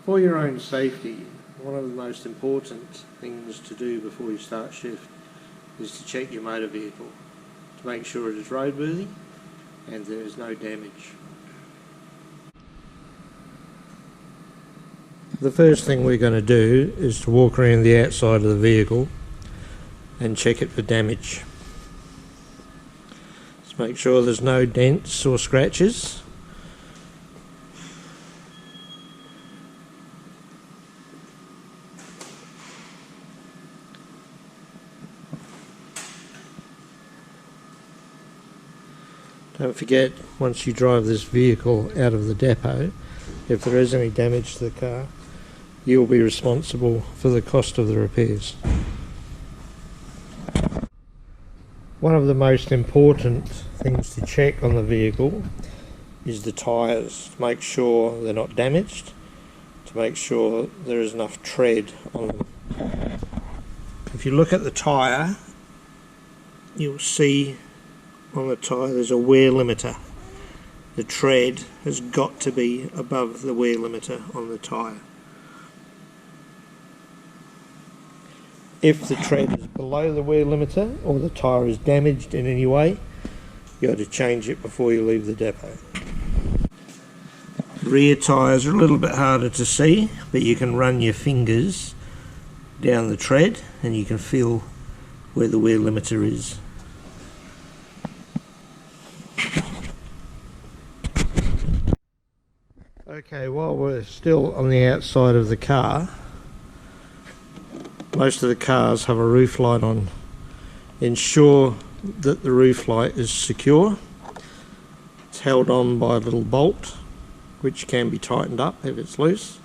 For your own safety, one of the most important things to do before you start shift is to check your motor vehicle to make sure it is roadworthy and there is no damage. The first thing we're going to do is to walk around the outside of the vehicle and check it for damage. Just make sure there's no dents or scratches. Don't forget, once you drive this vehicle out of the depot, if there is any damage to the car, you'll be responsible for the cost of the repairs. One of the most important things to check on the vehicle is the tyres, to make sure they're not damaged, to make sure there is enough tread on them. If you look at the tyre, you'll see on the tyre there's a wear limiter. The tread has got to be above the wear limiter on the tyre. If the tread is below the wear limiter or the tyre is damaged in any way, you have to change it before you leave the depot. Rear tyres are a little bit harder to see, but you can run your fingers down the tread and you can feel where the wear limiter is. Okay, while we're still on the outside of the car, most of the cars have a roof light on. Ensure that the roof light is secure. It's held on by a little bolt which can be tightened up if it's loose.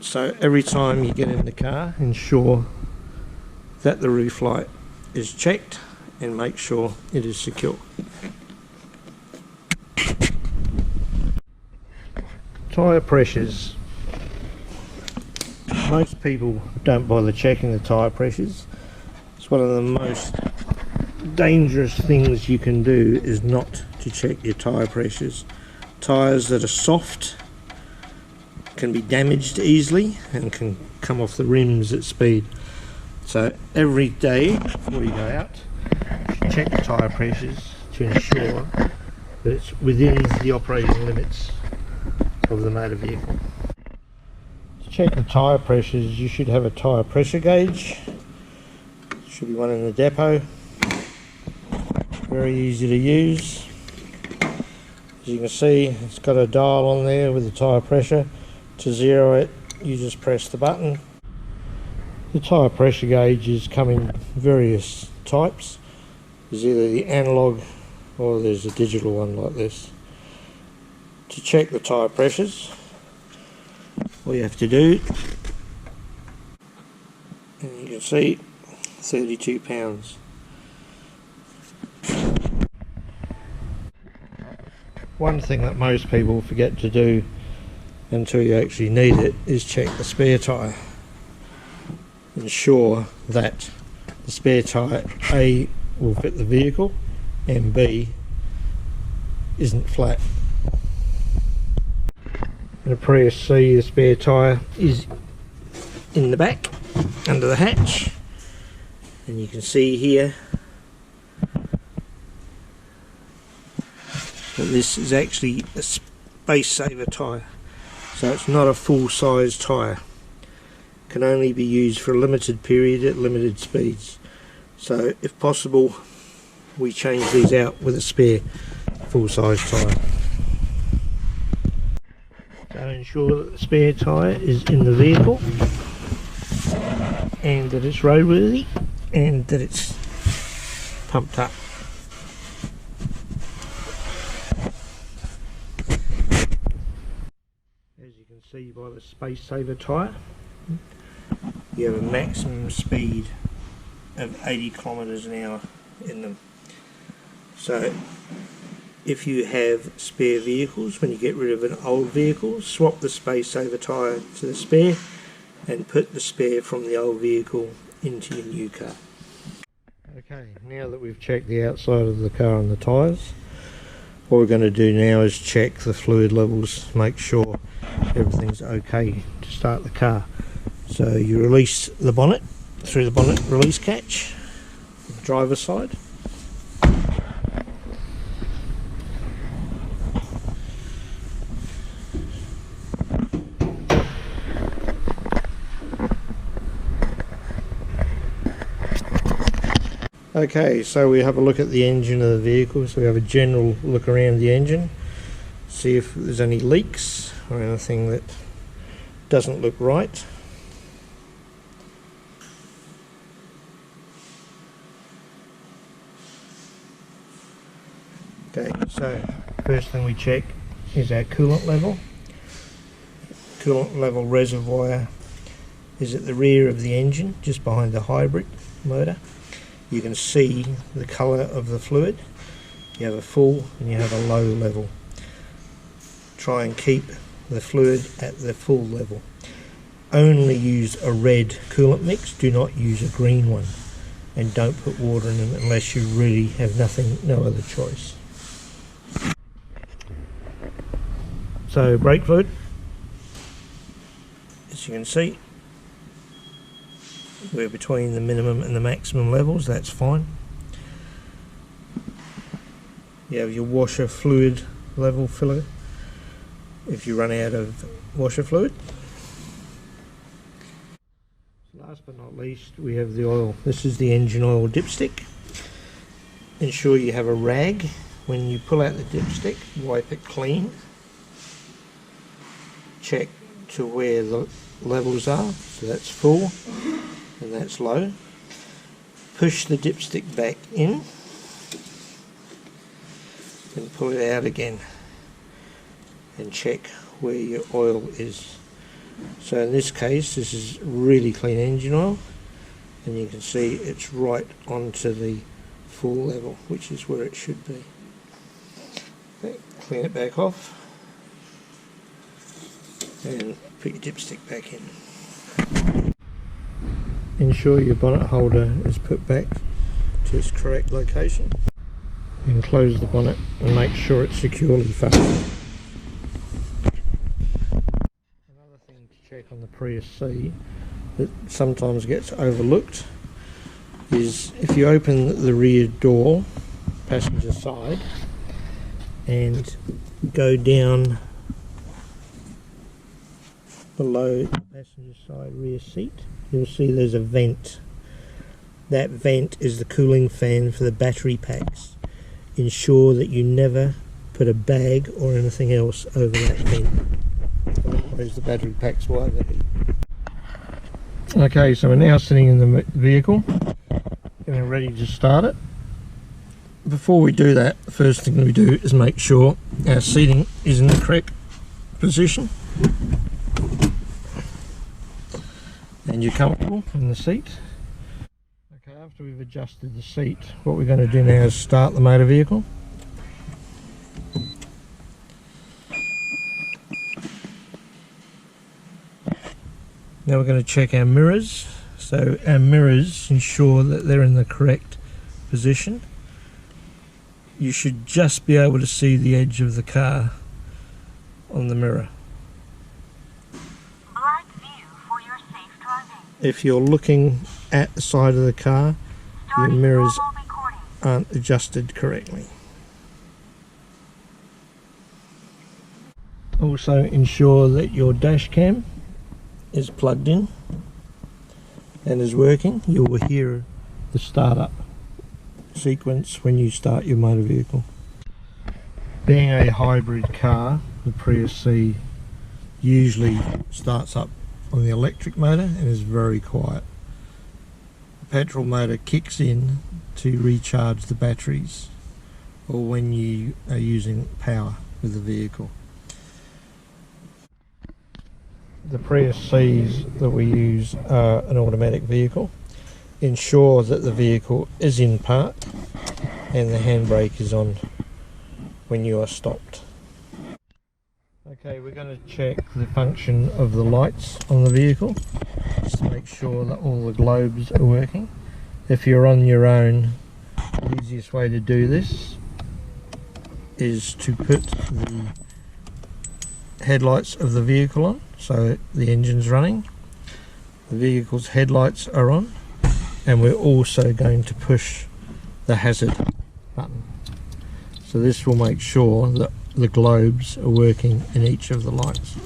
So every time you get in the car, ensure that the roof light is checked and make sure it is secure. Tyre pressures. Most people don't bother checking the tyre pressures. It's one of the most dangerous things you can do is not to check your tyre pressures. Tyres that are soft can be damaged easily and can come off the rims at speed. So every day before you go out, you should check the tyre pressures to ensure that it's within the operating limits of the motor vehicle. To check the tyre pressures, you should have a tyre pressure gauge. There should be one in the depot. Very easy to use. As you can see, it's got a dial on there with the tyre pressure. To zero it, you just press the button. The tyre pressure gauges come in various types. There's either the analog or there's a digital one like this. To check the tyre pressures, all you have to do, and you can see 32 pounds. One thing that most people forget to do until you actually need it is check the spare tyre. Ensure that the spare tyre A will fit the vehicle and B isn't flat. In a Prius C, the spare tyre is in the back under the hatch, and you can see here that this is actually a space saver tyre, so it's not a full size tyre. It can only be used for a limited period at limited speeds, so if possible we change these out with a spare full size tyre. So ensure that the spare tyre is in the vehicle and that it's roadworthy and that it's pumped up. As you can see by the space saver tyre, you have a maximum speed of 80 kilometers an hour in them. So if you have spare vehicles, when you get rid of an old vehicle, swap the space saver tyre to the spare and put the spare from the old vehicle into your new car. Okay, now that we've checked the outside of the car and the tyres, What we're going to do now is check the fluid levels, make sure everything's okay to start the car. So you release the bonnet through the bonnet release catch, the driver's side. Okay, so we have a look at the engine of the vehicle, so we have a general look around the engine, see if there's any leaks or anything that doesn't look right. Okay, so first thing we check is our coolant level. Coolant level reservoir is at the rear of the engine, just behind the hybrid motor. You can see the colour of the fluid. You have a full and you have a low level. Try and keep the fluid at the full level. Only use a red coolant mix, do not use a green one. And don't put water in them unless you really have no other choice. So brake fluid, as you can see, we're between the minimum and the maximum levels, that's fine. You have your washer fluid level filler if you run out of washer fluid. Last but not least, we have the oil. This is the engine oil dipstick. Ensure you have a rag. When you pull out the dipstick, wipe it clean. Check to where the levels are, so that's full and that's low. Push the dipstick back in and pull it out again and check where your oil is. So in this case, this is really clean engine oil, and you can see it's right onto the full level, which is where it should be. Okay, clean it back off and put your dipstick back in. Ensure your bonnet holder is put back to its correct location, and close the bonnet and make sure it's securely fastened. Another thing to check on the Prius C that sometimes gets overlooked is if you open the rear door, passenger side, and go down below the passenger side rear seat, you'll see there's a vent. That vent is the cooling fan for the battery packs. Ensure that you never put a bag or anything else over that vent, otherwise the battery packs will overheat. Okay, so we're now sitting in the vehicle and we're ready to start it. Before we do that, the first thing we do is make sure our seating is in the correct position and you're comfortable in the seat. Okay, after we've adjusted the seat, what we're going to do now is start the motor vehicle. Now we're going to check our mirrors. So our mirrors ensure that they're in the correct position. You should just be able to see the edge of the car on the mirror. If you're looking at the side of the car, your mirrors aren't adjusted correctly. Also ensure that your dash cam is plugged in and is working. You will hear the startup sequence when you start your motor vehicle. Being a hybrid car, the Prius C usually starts up on the electric motor and is very quiet. The petrol motor kicks in to recharge the batteries or when you are using power with the vehicle. The Prius C's that we use are an automatic vehicle. Ensure that the vehicle is in park and the handbrake is on when you are stopped. Okay, we're going to check the function of the lights on the vehicle just to make sure that all the globes are working. If you're on your own, the easiest way to do this is to put the headlights of the vehicle on, so the engine's running, the vehicle's headlights are on, and we're also going to push the hazard button. So this will make sure that the globes are working in each of the lights.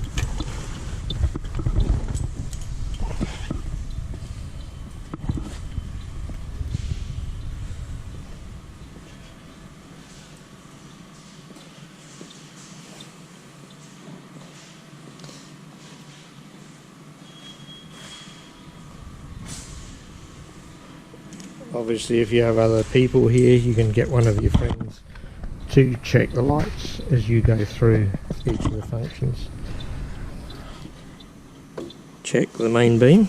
Obviously, if you have other people here, you can get one of your friends to check the lights as you go through each of the functions. Check the main beam.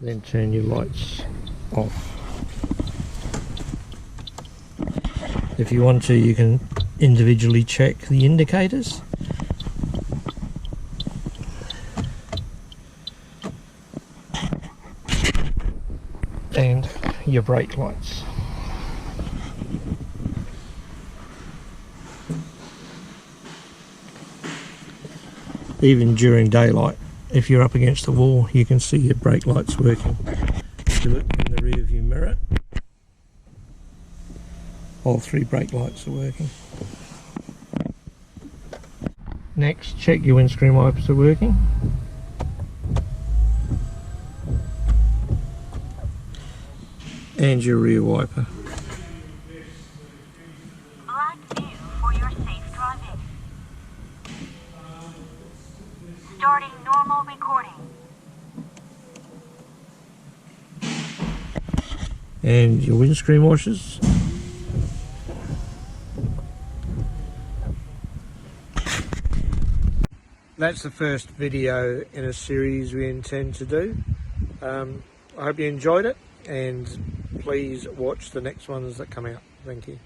Then turn your lights off. If you want to, you can individually check the indicators. And your brake lights. Even during daylight, if you're up against the wall, you can see your brake lights working. If you look in the rear view mirror, all three brake lights are working. Next, check your windscreen wipers are working. And your rear wiper. Black view for your safe driving. Starting normal recording. And your windscreen washers. That's the first video in a series we intend to do. I hope you enjoyed it, and please watch the next ones that come out. Thank you.